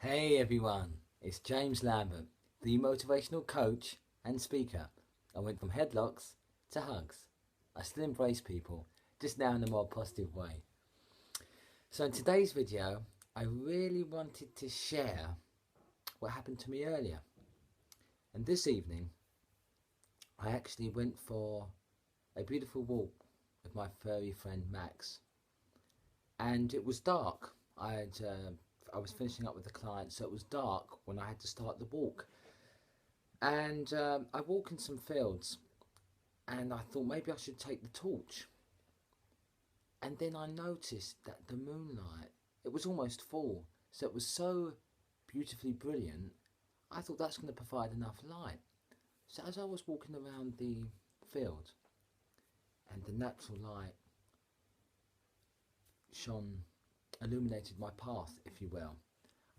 Hey everyone, it's James Lambert, the motivational coach and speaker. I went from headlocks to hugs. I still embrace people, just now in a more positive way. So in today's video, I really wanted to share what happened to me earlier. And this evening, I actually went for a beautiful walk with my furry friend Max. And it was dark. I was finishing up with the client, so it was dark when I had to start the walk. And I walk in some fields, and I thought maybe I should take the torch. And then I noticed that the moonlight, it was almost full, so it was so beautifully brilliant. I thought that's going to provide enough light. So as I was walking around the field, and the natural light shone, illuminated my path, if you will,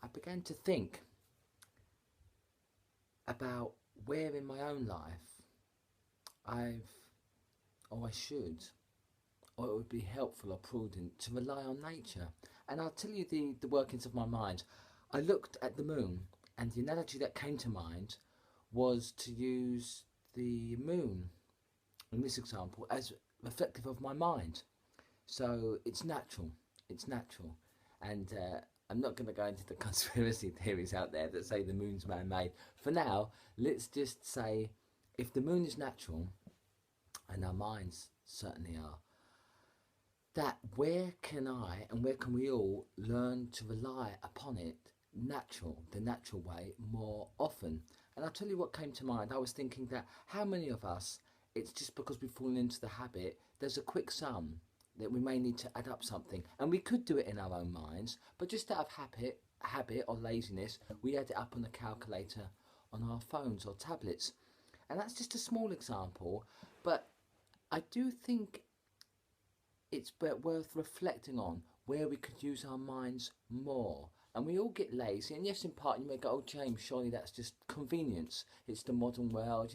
I began to think about where in my own life I've, or I should, or it would be helpful or prudent to rely on nature. And I'll tell you the workings of my mind. I looked at the moon, and the analogy that came to mind was to use the moon, in this example, as reflective of my mind. So it's natural. And I'm not going to go into the conspiracy theories out there that say the moon's man-made. For now, let's just say if the moon is natural, and our minds certainly are, that where can I and where can we all learn to rely upon it the natural way more often? And I'll tell you what came to mind. I was thinking that how many of us, it's just because we've fallen into the habit, there's a quick sum that we may need to add up something, and we could do it in our own minds, but just out of habit or laziness, we add it up on a calculator on our phones or tablets. And that's just a small example, but I do think it's worth reflecting on where we could use our minds more. And we all get lazy, and yes, in part you may go, oh James, surely that's just convenience. It's the modern world,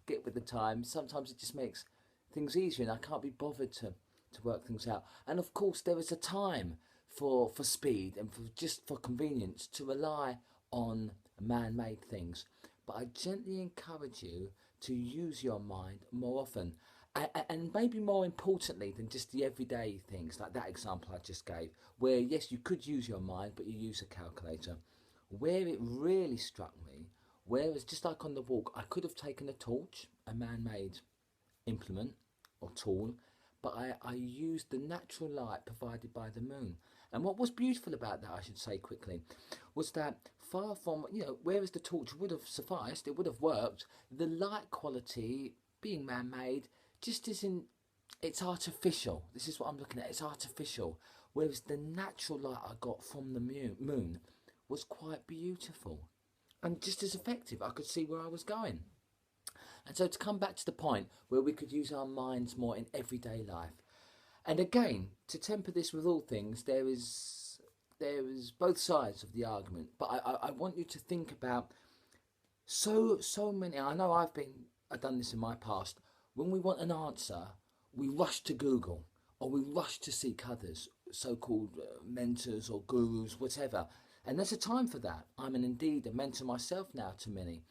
get with the times. Sometimes it just makes things easier, and I can't be bothered to work things out. And of course, there is a time for speed and for convenience to rely on man-made things. But I gently encourage you to use your mind more often, and maybe more importantly than just the everyday things like that example I just gave, where yes, you could use your mind, but you use a calculator. Where it really struck me, whereas just like on the walk, I could have taken a torch, a man-made implement or tool, but I used the natural light provided by the moon. And what was beautiful about that, I should say quickly, was that far from, whereas the torch would have sufficed, it would have worked, the light quality, being man-made, just isn't, it's artificial. This is what I'm looking at, it's artificial. Whereas the natural light I got from the moon was quite beautiful and just as effective. I could see where I was going. And so to come back to the point where we could use our minds more in everyday life. And again, to temper this with all things, there is both sides of the argument. But I want you to think about so many. I know I've done this in my past. When we want an answer, we rush to Google, or we rush to seek others, so-called mentors or gurus, whatever. And there's a time for that. I'm indeed a mentor myself now to many.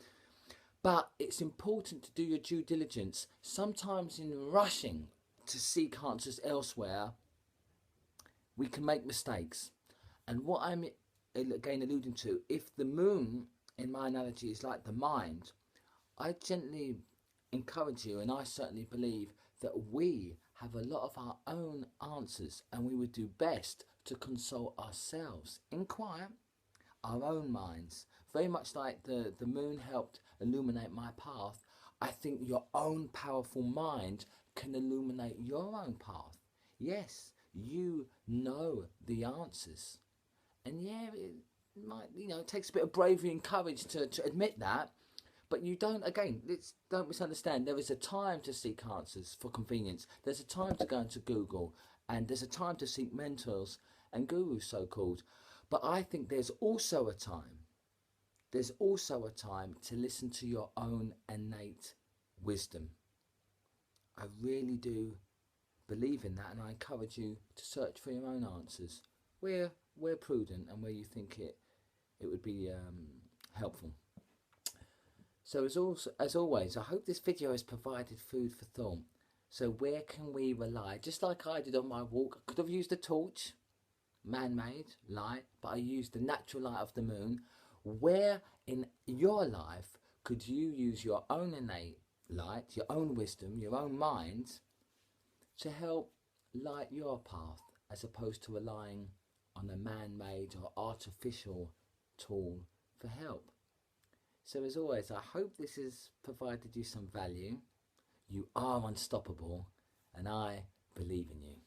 But it's important to do your due diligence. Sometimes in rushing to seek answers elsewhere, we can make mistakes. And what I'm again alluding to, if the moon, in my analogy, is like the mind, I gently encourage you, and I certainly believe that we have a lot of our own answers, and we would do best to consult ourselves in quiet, our own minds. Very much like the moon helped illuminate my path, I think your own powerful mind can illuminate your own path. Yes, you know the answers. And yeah, it might, it takes a bit of bravery and courage to admit that. But you don't misunderstand. There is a time to seek answers for convenience. There's a time to go into Google, and there's a time to seek mentors and gurus, so-called. But I think there's also a time to listen to your own innate wisdom. I really do believe in that, and I encourage you to search for your own answers where prudent and where you think it it would be helpful. So as always, I hope this video has provided food for thought. So where can we rely? Just like I did on my walk, I could have used a torch, man-made light, but I used the natural light of the moon. Where in your life could you use your own innate light, your own wisdom, your own mind to help light your path, as opposed to relying on a man-made or artificial tool for help? So as always, I hope this has provided you some value. You are unstoppable, and I believe in you.